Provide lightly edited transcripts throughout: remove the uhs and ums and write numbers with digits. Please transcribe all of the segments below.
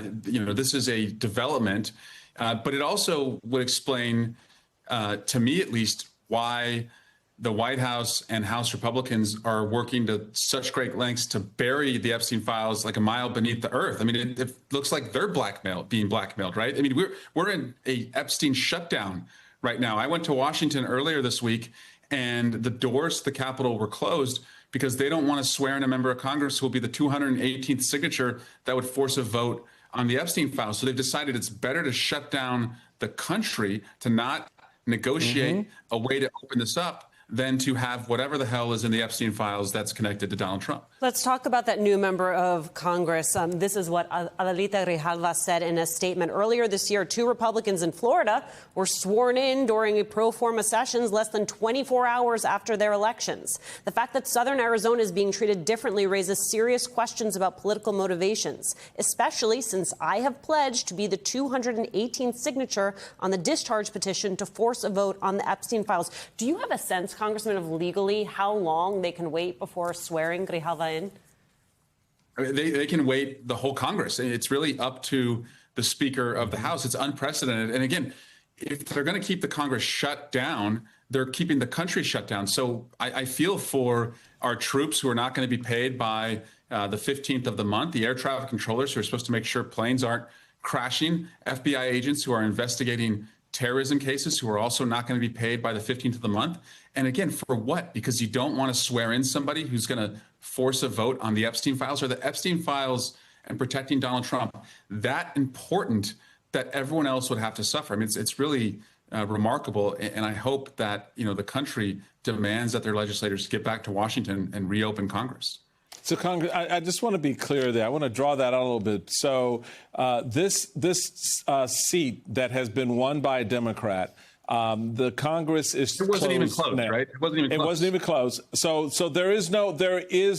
This is a development, but it also would explain, to me at least, why the White House and House Republicans are working to such great lengths to bury the Epstein files like a mile beneath the earth. I mean, it looks like they're being blackmailed, right? I mean, we're in a Epstein shutdown right now. I went to Washington earlier this week, and the doors to the Capitol were closed because they don't want to swear in a member of Congress who will be the 218th signature that would force a vote on the Epstein files. So they've decided it's better to shut down the country, to not negotiate a way to open this up, than to have whatever the hell is in the Epstein files that's connected to Donald Trump. Let's talk about that new member of Congress. This is what Adelita Grijalva said in a statement. Earlier this year, 2 Republicans in Florida were sworn in during a pro forma sessions less than 24 hours after their elections. The fact that Southern Arizona is being treated differently raises serious questions about political motivations, especially since I have pledged to be the 218th signature on the discharge petition to force a vote on the Epstein files. Do you have a sense, Congressman, of legally how long they can wait before swearing Grijalva in? They can wait the whole Congress. It's really up to the Speaker of the House. It's unprecedented. And again, if they're going to keep the Congress shut down, they're keeping the country shut down. So I feel for our troops who are not going to be paid by the 15th of the month, the air traffic controllers who are supposed to make sure planes aren't crashing, FBI agents who are investigating terrorism cases who are also not going to be paid by the 15th of the month. And again, for what? Because you don't want to swear in somebody who's going to force a vote on the Epstein files? Or the Epstein files and protecting Donald Trump that important that everyone else would have to suffer? I mean, it's really remarkable. And I hope that, the country demands that their legislators get back to Washington and reopen Congress. So, Congress, I just want to be clear there. I want to draw that out a little bit. So this seat that has been won by a Democrat, the Congress is It wasn't even close, now. Right? It wasn't even close. So there is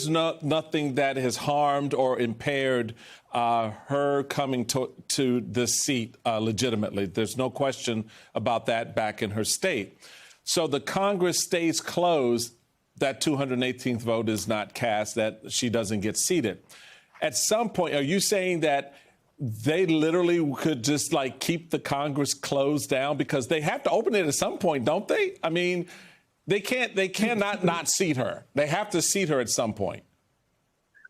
nothing that has harmed or impaired her coming to this seat legitimately. There's no question about that back in her state. So the Congress stays closed. That 218th vote is not cast, that she doesn't get seated. At some point, are you saying that they literally could just keep the Congress closed down? Because they have to open it at some point, don't they? I mean, they cannot not seat her. They have to seat her at some point.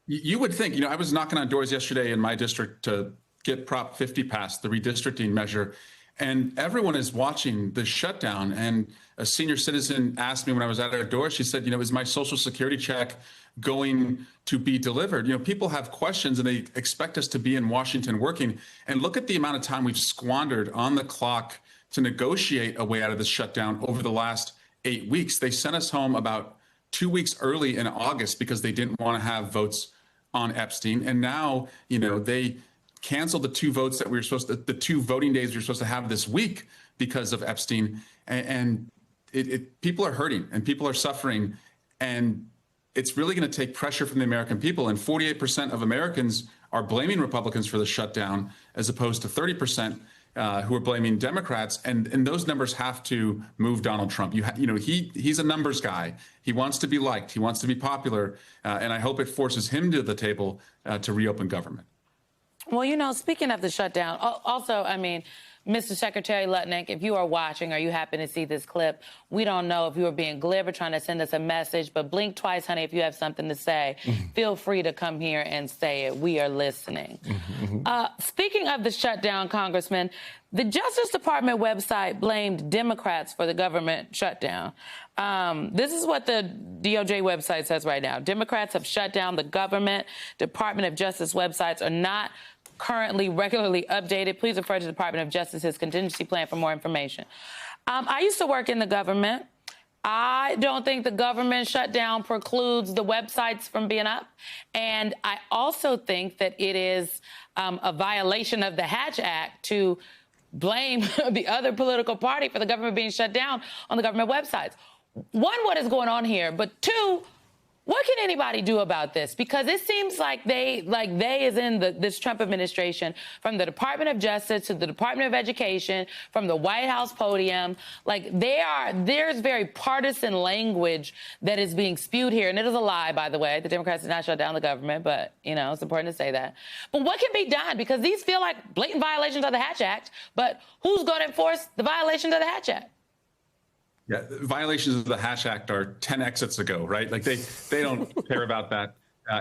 You would think, I was knocking on doors yesterday in my district to get Prop 50 passed, the redistricting measure. And everyone is watching the shutdown. And a senior citizen asked me when I was at our door, she said, is my Social Security check going to be delivered? People have questions and they expect us to be in Washington working. And look at the amount of time we've squandered on the clock to negotiate a way out of this shutdown over the last 8 weeks. They sent us home about 2 weeks early in August because they didn't want to have votes on Epstein. And now, they canceled the 2 votes that the 2 voting days we were supposed to have this week because of Epstein. And people are hurting and people are suffering. And it's really going to take pressure from the American people. And 48% of Americans are blaming Republicans for the shutdown, as opposed to 30% who are blaming Democrats. And those numbers have to move Donald Trump. He's a numbers guy. He wants to be liked. He wants to be popular. And I hope it forces him to the table to reopen government. Well, speaking of the shutdown, also, Mr. Secretary Lutnick, if you are watching or you happen to see this clip, we don't know if you were being glib or trying to send us a message, but blink twice, honey, if you have something to say. Feel free to come here and say it. We are listening. Speaking of the shutdown, Congressman, the Justice Department website blamed Democrats for the government shutdown. This is what the DOJ website says right now. Democrats have shut down the government. Department of Justice websites are not currently regularly updated. Please refer to the Department of Justice's contingency plan for more information. I used to work in the government. I don't think the government shutdown precludes the websites from being up. And I also think that it is a violation of the Hatch Act to blame the other political party for the government being shut down on the government websites. One, what is going on here? But two, What can anybody do about this? Because it seems like they is in this Trump administration, from the Department of Justice to the Department of Education, from the White House podium. Like, there's very partisan language that is being spewed here. And it is a lie, by the way. The Democrats did not shut down the government, but, you know, it's important to say that. But what can be done? Because these feel like blatant violations of the Hatch Act, but who's going to enforce the violations of the Hatch Act? Yeah, violations of the Hatch Act are 10 exits ago, right? Like they don't care about that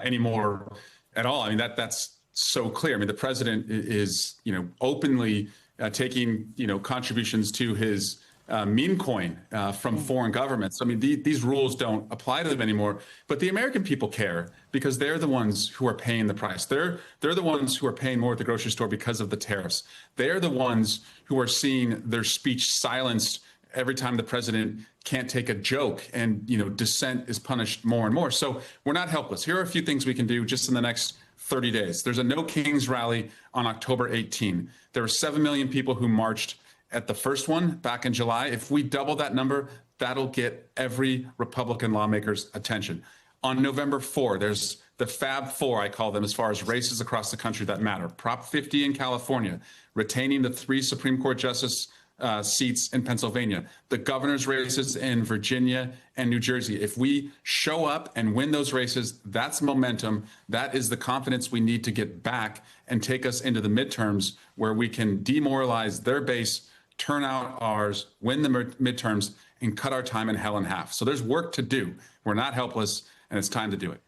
anymore at all. I mean, that's so clear. I mean, the president is, you know, openly taking, you know, contributions to his meme coin from foreign governments. I mean, these rules don't apply to them anymore. But the American people care because they're the ones who are paying the price. They're the ones who are paying more at the grocery store because of the tariffs. They're the ones who are seeing their speech silenced every time the president can't take a joke, and, you know, dissent is punished more and more. So we're not helpless. Here are a few things we can do just in the next 30 days. There's a No Kings rally on October 18. There were 7 million people who marched at the first one back in July. If we double that number, that'll get every Republican lawmaker's attention. On November 4, there's the Fab Four, I call them, as far as races across the country that matter. Prop 50 in California, retaining the 3 Supreme Court justice seats in Pennsylvania, the governor's races in Virginia and New Jersey. If we show up and win those races, that's momentum. That is the confidence we need to get back and take us into the midterms, where we can demoralize their base, turn out ours, win the midterms, and cut our time in hell in half. So there's work to do. We're not helpless, and it's time to do it.